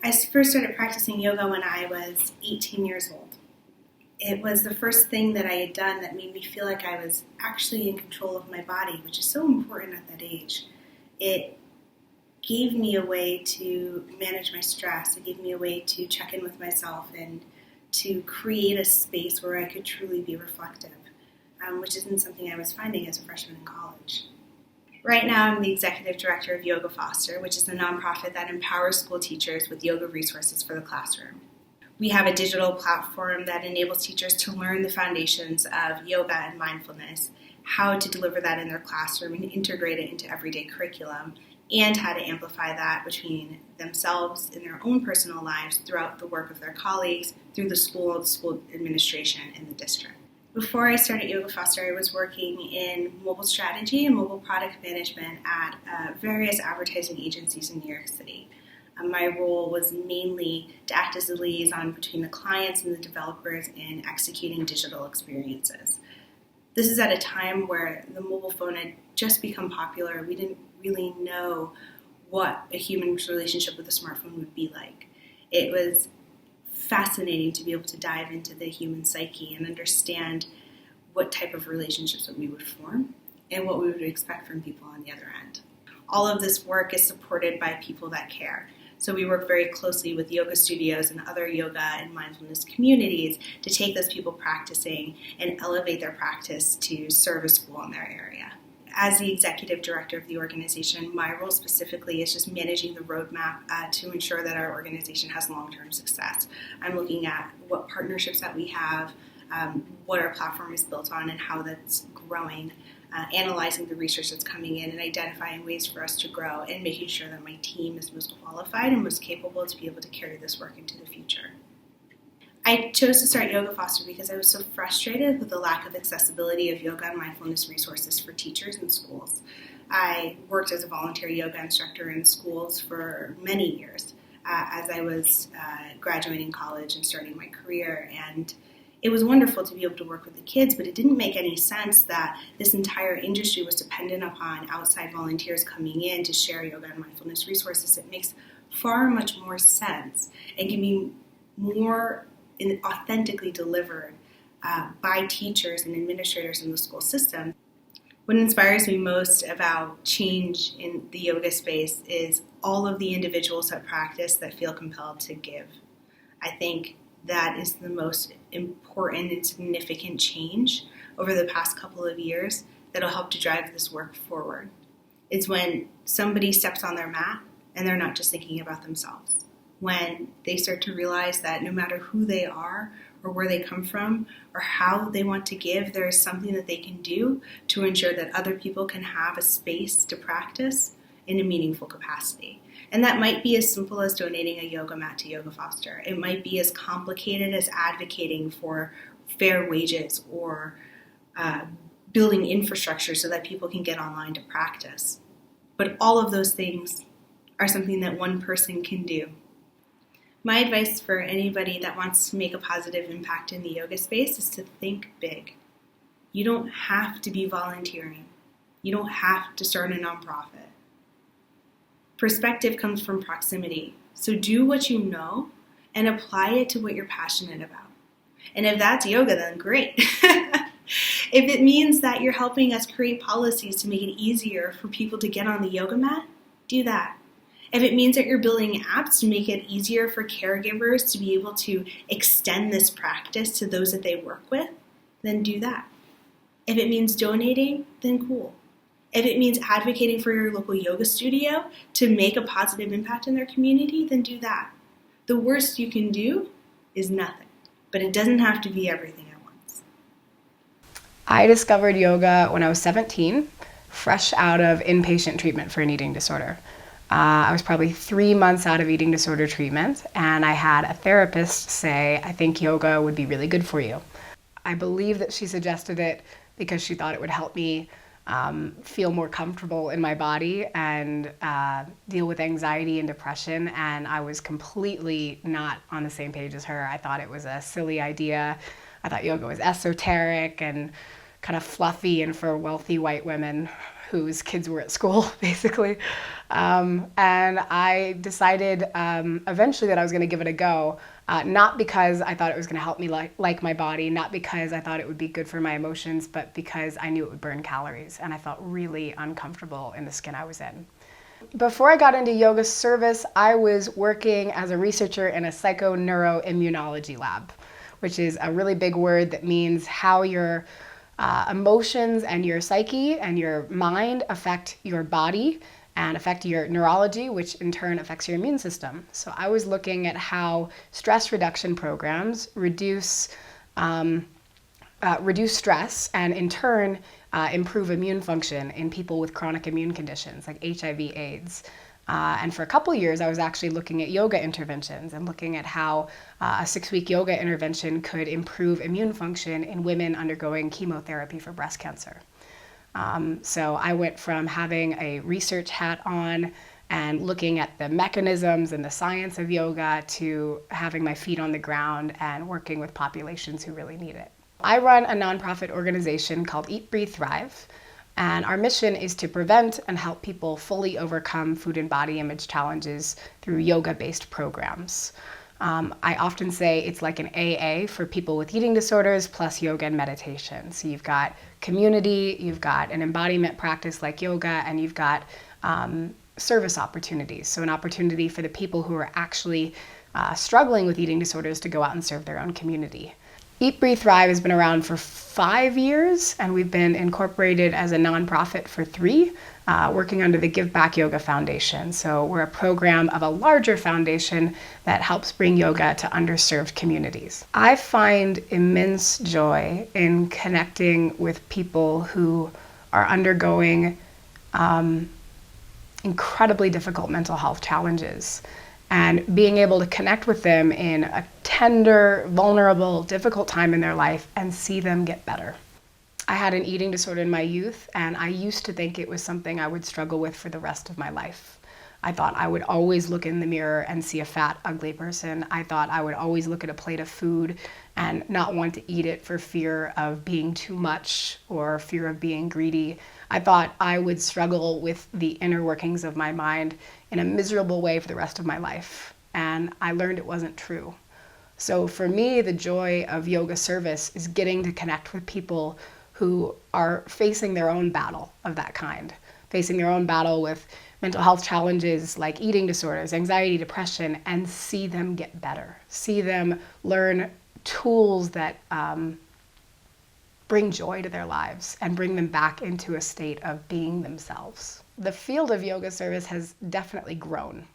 I first started practicing yoga when I was 18 years old. It was the first thing that I had done that made me feel like I was actually in control of my body, which is so important at that age. It gave me a way to manage my stress. It gave me a way to check in with myself and to create a space where I could truly be reflective, which isn't something I was finding as a freshman in college. Right now, I'm the executive director of Yoga Foster, which is a nonprofit that empowers school teachers with yoga resources for the classroom. We have a digital platform that enables teachers to learn the foundations of yoga and mindfulness, how to deliver that in their classroom and integrate it into everyday curriculum, and how to amplify that between themselves in their own personal lives throughout the work of their colleagues, through the school administration, and the district. Before I started Yoga Foster, I was working in mobile strategy and mobile product management at various advertising agencies in New York City. My role was mainly to act as a liaison between the clients and the developers in executing digital experiences. This is at a time where the mobile phone had just become popular. We didn't really know what a human relationship with a smartphone would be like. It was fascinating to be able to dive into the human psyche and understand what type of relationships that we would form and what we would expect from people on the other end. All of this work is supported by people that care. So we work very closely with yoga studios and other yoga and mindfulness communities to take those people practicing and elevate their practice to serve a school in their area. As the executive director of the organization, my role specifically is just managing the roadmap to ensure that our organization has long-term success. I'm looking at what partnerships that we have, what our platform is built on, and how that's growing, analyzing the research that's coming in and identifying ways for us to grow, and making sure that my team is most qualified and most capable to be able to carry this work into the future. I chose to start Yoga Foster because I was so frustrated with the lack of accessibility of yoga and mindfulness resources for teachers in schools. I worked as a volunteer yoga instructor in schools for many years as I was graduating college and starting my career, and it was wonderful to be able to work with the kids, but it didn't make any sense that this entire industry was dependent upon outside volunteers coming in to share yoga and mindfulness resources. It makes far much more sense and can be more authentically delivered by teachers and administrators in the school system. What inspires me most about change in the yoga space is all of the individuals that practice that feel compelled to give. I think that is the most important and significant change over the past couple of years that will help to drive this work forward. It's when somebody steps on their mat and they're not just thinking about themselves. When they start to realize that no matter who they are or where they come from or how they want to give, there is something that they can do to ensure that other people can have a space to practice in a meaningful capacity. And that might be as simple as donating a yoga mat to Yoga Foster. It might be as complicated as advocating for fair wages or building infrastructure so that people can get online to practice. But all of those things are something that one person can do. My advice for anybody that wants to make a positive impact in the yoga space is to think big. You don't have to be volunteering. You don't have to start a nonprofit. Perspective comes from proximity. So do what you know and apply it to what you're passionate about. And if that's yoga, then great. If it means that you're helping us create policies to make it easier for people to get on the yoga mat, do that. If it means that you're building apps to make it easier for caregivers to be able to extend this practice to those that they work with, then do that. If it means donating, then cool. If it means advocating for your local yoga studio to make a positive impact in their community, then do that. The worst you can do is nothing, but it doesn't have to be everything at once. I discovered yoga when I was 17, fresh out of inpatient treatment for an eating disorder. I was probably 3 months out of eating disorder treatment, and I had a therapist say, I think yoga would be really good for you. I believe that she suggested it because she thought it would help me feel more comfortable in my body and deal with anxiety and depression, and I was completely not on the same page as her. I thought it was a silly idea. I thought yoga was esoteric and kind of fluffy and for wealthy white women whose kids were at school, basically. And I decided eventually that I was going to give it a go, not because I thought it was going to help me like my body, not because I thought it would be good for my emotions, but because I knew it would burn calories, and I felt really uncomfortable in the skin I was in. Before I got into yoga service, I was working as a researcher in a psychoneuroimmunology lab, which is a really big word that means how your emotions and your psyche and your mind affect your body and affect your neurology, which in turn affects your immune system. So I was looking at how stress reduction programs reduce stress and in turn improve immune function in people with chronic immune conditions like HIV/AIDS. And for a couple of years, I was actually looking at yoga interventions and looking at how a 6-week yoga intervention could improve immune function in women undergoing chemotherapy for breast cancer. So I went from having a research hat on and looking at the mechanisms and the science of yoga to having my feet on the ground and working with populations who really need it. I run a nonprofit organization called Eat, Breathe, Thrive. And our mission is to prevent and help people fully overcome food and body image challenges through yoga-based programs. I often say it's like an AA for people with eating disorders plus yoga and meditation. So you've got community, you've got an embodiment practice like yoga, and you've got service opportunities. So an opportunity for the people who are actually struggling with eating disorders to go out and serve their own community. Eat, Breathe, Thrive has been around for 5 years, and we've been incorporated as a nonprofit for 3, working under the Give Back Yoga Foundation. So we're a program of a larger foundation that helps bring yoga to underserved communities. I find immense joy in connecting with people who are undergoing incredibly difficult mental health challenges, and being able to connect with them in a tender, vulnerable, difficult time in their life and see them get better. I had an eating disorder in my youth, and I used to think it was something I would struggle with for the rest of my life. I thought I would always look in the mirror and see a fat, ugly person. I thought I would always look at a plate of food and not want to eat it for fear of being too much or fear of being greedy. I thought I would struggle with the inner workings of my mind in a miserable way for the rest of my life. And I learned it wasn't true. So for me, the joy of yoga service is getting to connect with people who are facing their own battle of that kind, facing their own battle with mental health challenges like eating disorders, anxiety, depression, and see them get better, see them learn tools that bring joy to their lives and bring them back into a state of being themselves. The field of yoga service has definitely grown.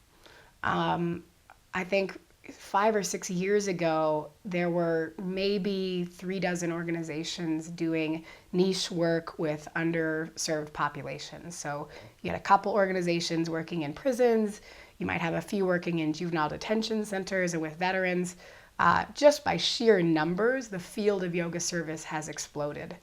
I think 5 or 6 years ago, there were maybe 36 organizations doing niche work with underserved populations. So you had a couple organizations working in prisons, you might have a few working in juvenile detention centers and with veterans. Just by sheer numbers, the field of yoga service has exploded.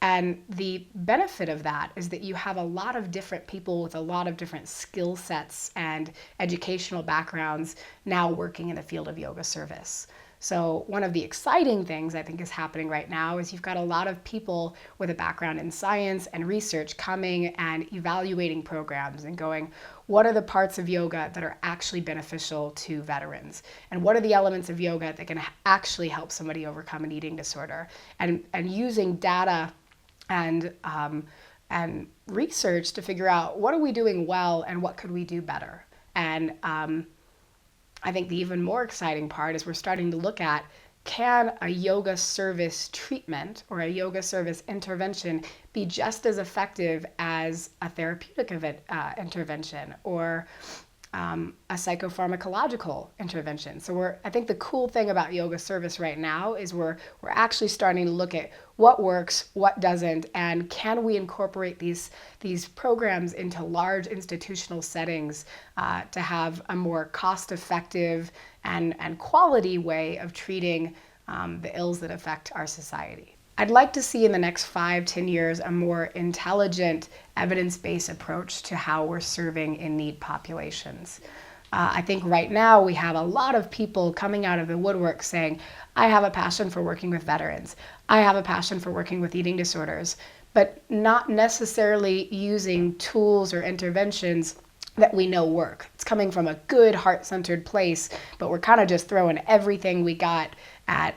And the benefit of that is that you have a lot of different people with a lot of different skill sets and educational backgrounds now working in the field of yoga service. So one of the exciting things I think is happening right now is you've got a lot of people with a background in science and research coming and evaluating programs and going, what are the parts of yoga that are actually beneficial to veterans? And what are the elements of yoga that can actually help somebody overcome an eating disorder? And using data and research to figure out what are we doing well and what could we do better. And I think the even more exciting part is we're starting to look at, can a yoga service treatment or a yoga service intervention be just as effective as a therapeutic intervention or a psychopharmacological intervention? So I think the cool thing about yoga service right now is we're actually starting to look at what works, what doesn't, and can we incorporate these programs into large institutional settings to have a more cost-effective and quality way of treating the ills that affect our society. I'd like to see in the next 5-10 years a more intelligent, evidence-based approach to how we're serving in-need populations. I think right now we have a lot of people coming out of the woodwork saying, I have a passion for working with veterans. I have a passion for working with eating disorders. but not necessarily using tools or interventions that we know work. It's coming from a good heart-centered place, but we're kind of just throwing everything we got at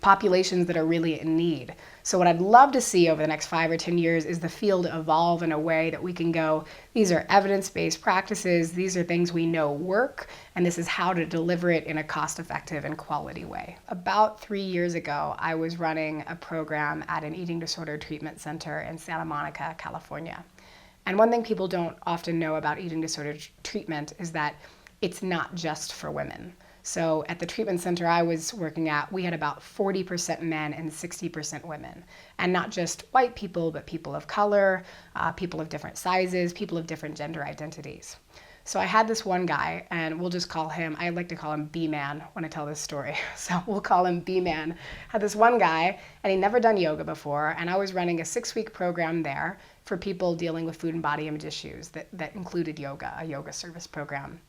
populations that are really in need. So what I'd love to see over the next 5 or 10 years is the field evolve in a way that we can go, these are evidence-based practices, these are things we know work, and this is how to deliver it in a cost-effective and quality way. About 3 years ago, I was running a program at an eating disorder treatment center in Santa Monica, California. And one thing people don't often know about eating disorder treatment is that it's not just for women. So at the treatment center I was working at, we had about 40% men and 60% women. And not just white people, but people of color, people of different sizes, people of different gender identities. So I had this one guy, and we'll just call him, I like to call him B-Man when I tell this story. So we'll call him B-Man. Had this one guy, and he'd never done yoga before, and I was running a 6-week program there for people dealing with food and body image issues that included yoga, a yoga service program.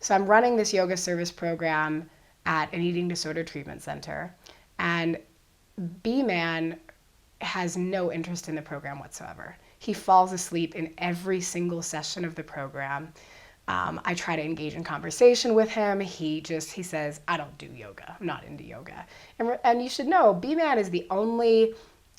So I'm running this yoga service program at an eating disorder treatment center, and B-Man has no interest in the program whatsoever. He falls asleep in every single session of the program. I try to engage in conversation with him. He says, I don't do yoga. I'm not into yoga. And you should know, B-Man is the only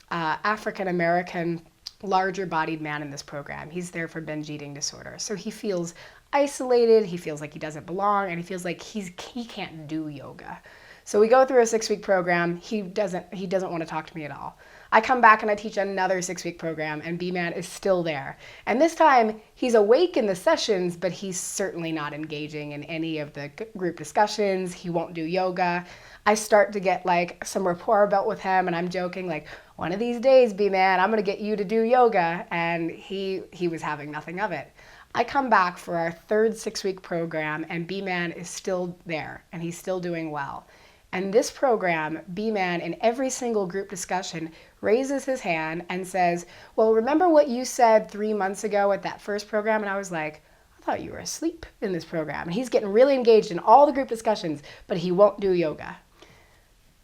African-American larger bodied man in this program. He's there for binge eating disorder. So he feels isolated, he feels like he doesn't belong, and he feels like he can't do yoga. So we go through a 6-week program. He doesn't want to talk to me at all. I come back and I teach another 6-week program, and B-Man is still there. And this time he's awake in the sessions, but he's certainly not engaging in any of the group discussions. He won't do yoga. I start to get like some rapport built with him, and I'm joking like, one of these days, B-Man, I'm gonna get you to do yoga. And he was having nothing of it. I come back for our third 6-week program, and B-Man is still there, and he's still doing well. And this program, B-Man, in every single group discussion, raises his hand and says, well, remember what you said 3 months ago at that first program? And I was like, I thought you were asleep in this program. And he's getting really engaged in all the group discussions, but he won't do yoga.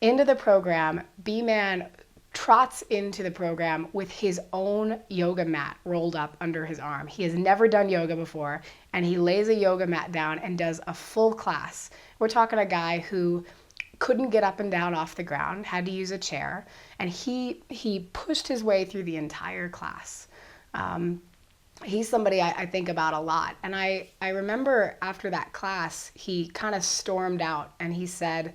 Into the program, B-Man trots into the program with his own yoga mat rolled up under his arm. He has never done yoga before, and he lays a yoga mat down and does a full class. We're talking a guy who couldn't get up and down off the ground, had to use a chair, and he pushed his way through the entire class. He's somebody I think about a lot. And I remember after that class, he kind of stormed out and he said,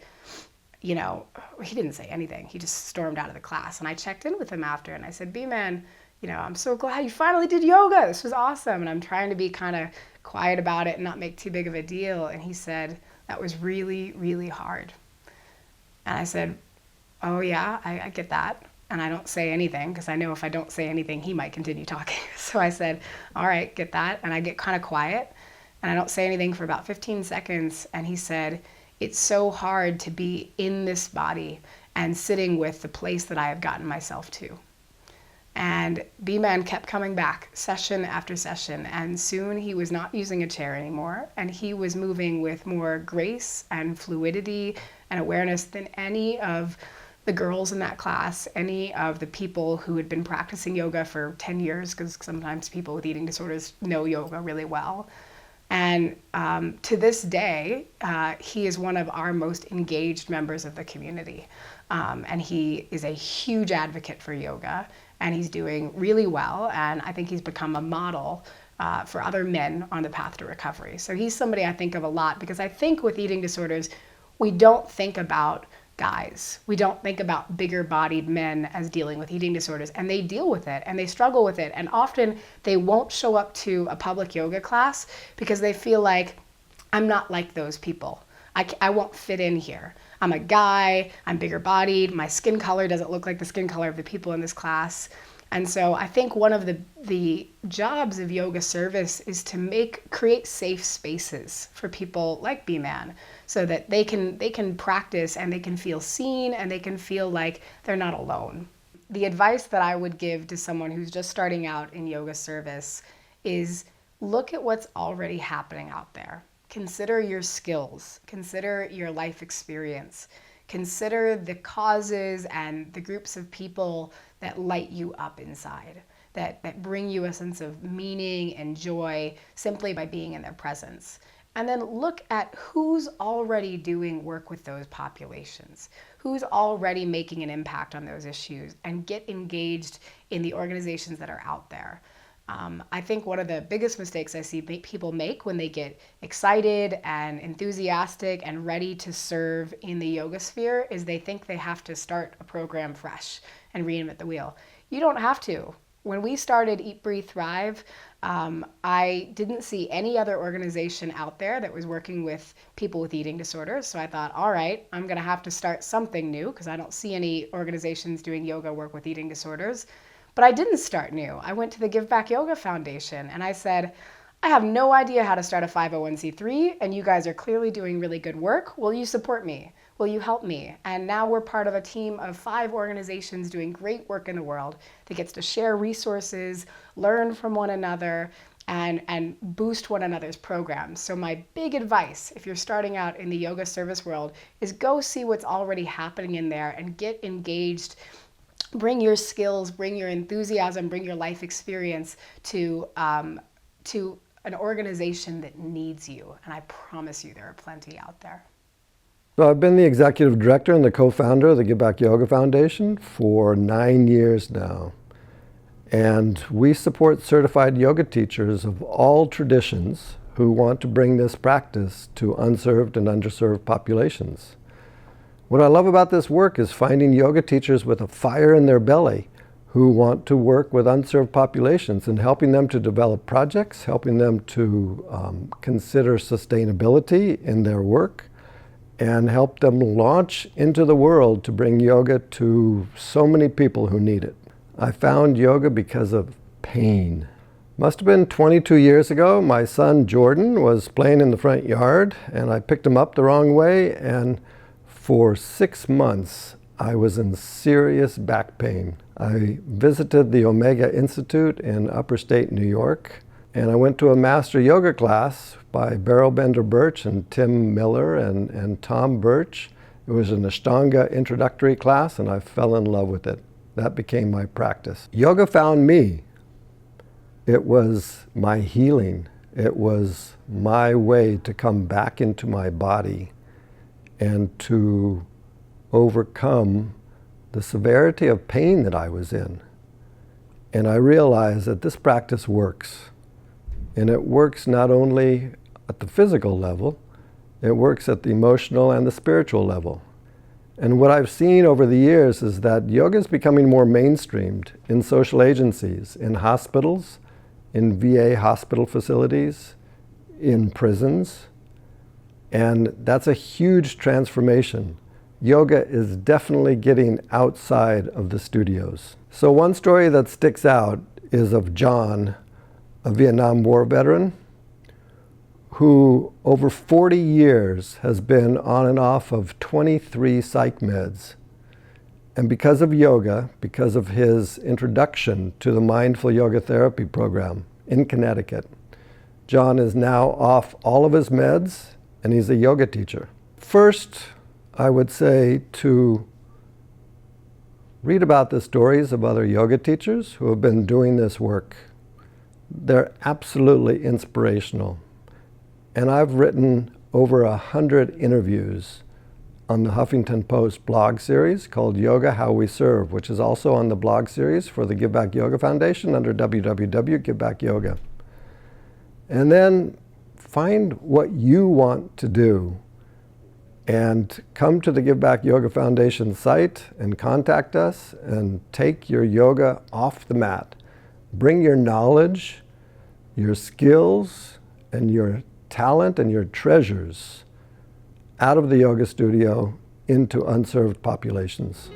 you know, he didn't say anything. He just stormed out of the class. And I checked in with him after and I said, B-Man, you know, I'm so glad you finally did yoga. This was awesome. And I'm trying to be kind of quiet about it and not make too big of a deal. And he said, that was really, really hard. And I said, oh yeah, I get that. And I don't say anything because I know if I don't say anything, he might continue talking. So I said, all right, get that. And I get kind of quiet and I don't say anything for about 15 seconds. And he said, it's so hard to be in this body and sitting with the place that I have gotten myself to. And B-Man kept coming back session after session, and soon he was not using a chair anymore, and he was moving with more grace and fluidity and awareness than any of the girls in that class, any of the people who had been practicing yoga for 10 years, because sometimes people with eating disorders know yoga really well. And to this day, he is one of our most engaged members of the community. And he is a huge advocate for yoga, and he's doing really well. And I think he's become a model for other men on the path to recovery. So he's somebody I think of a lot, because I think with eating disorders, we don't think about guys. We don't think about bigger bodied men as dealing with eating disorders, and they deal with it and they struggle with it. And often they won't show up to a public yoga class because they feel like, I'm not like those people. I won't fit in here. I'm a guy, I'm bigger bodied, my skin color doesn't look like the skin color of the people in this class. And so I think one of the jobs of yoga service is to create safe spaces for people like B-Man, so that they can practice and they can feel seen and they can feel like they're not alone. The advice that I would give to someone who's just starting out in yoga service is look at what's already happening out there. Consider your skills, consider your life experience, consider the causes and the groups of people that light you up inside, that bring you a sense of meaning and joy simply by being in their presence. And then look at who's already doing work with those populations, who's already making an impact on those issues, and get engaged in the organizations that are out there. I think one of the biggest mistakes I see people make when they get excited and enthusiastic and ready to serve in the yoga sphere is they think they have to start a program fresh and reinvent the wheel. You don't have to. When we started Eat, Breathe, Thrive, I didn't see any other organization out there that was working with people with eating disorders. So I thought, all right, I'm going to have to start something new because I don't see any organizations doing yoga work with eating disorders. But I didn't start new. I went to the Give Back Yoga Foundation and I said, I have no idea how to start a 501c3 and you guys are clearly doing really good work. Will you support me? Will you help me? And now we're part of a team of 5 organizations doing great work in the world that gets to share resources, learn from one another, and boost one another's programs. So my big advice, if you're starting out in the yoga service world, is go see what's already happening in there and get engaged. Bring your skills, bring your enthusiasm, bring your life experience to an organization that needs you. And I promise you there are plenty out there. So I've been the executive director and the co-founder of the Give Back Yoga Foundation for 9 years now. And we support certified yoga teachers of all traditions who want to bring this practice to unserved and underserved populations. What I love about this work is finding yoga teachers with a fire in their belly who want to work with unserved populations and helping them to develop projects, helping them to consider sustainability in their work, and help them launch into the world to bring yoga to so many people who need it. I found yoga because of pain. Must have been 22 years ago. My son Jordan was playing in the front yard and I picked him up the wrong way, and for 6 months I was in serious back pain. I visited the Omega Institute in Upper State New York, and I went to a master yoga class by Beryl Bender Birch and Tim Miller and Tom Birch. It was an Ashtanga introductory class and I fell in love with it. That became my practice. Yoga found me. It was my healing. It was my way to come back into my body and to overcome the severity of pain that I was in. And I realized that this practice works. And it works not only at the physical level, it works at the emotional and the spiritual level. And what I've seen over the years is that yoga is becoming more mainstreamed in social agencies, in hospitals, in VA hospital facilities, in prisons. And that's a huge transformation. Yoga is definitely getting outside of the studios. So one story that sticks out is of John, a Vietnam War veteran, who over 40 years has been on and off of 23 psych meds. And because of yoga, because of his introduction to the mindful yoga therapy program in Connecticut, John is now off all of his meds and he's a yoga teacher. First, I would say to read about the stories of other yoga teachers who have been doing this work. They're absolutely inspirational. And I've written over 100 interviews on the Huffington Post blog series called Yoga How We Serve, which is also on the blog series for the Give Back Yoga Foundation under www.givebackyoga. And then find what you want to do and come to the Give Back Yoga Foundation site and contact us and take your yoga off the mat. Bring your knowledge, your skills, and your talent and your treasures out of the yoga studio into unserved populations.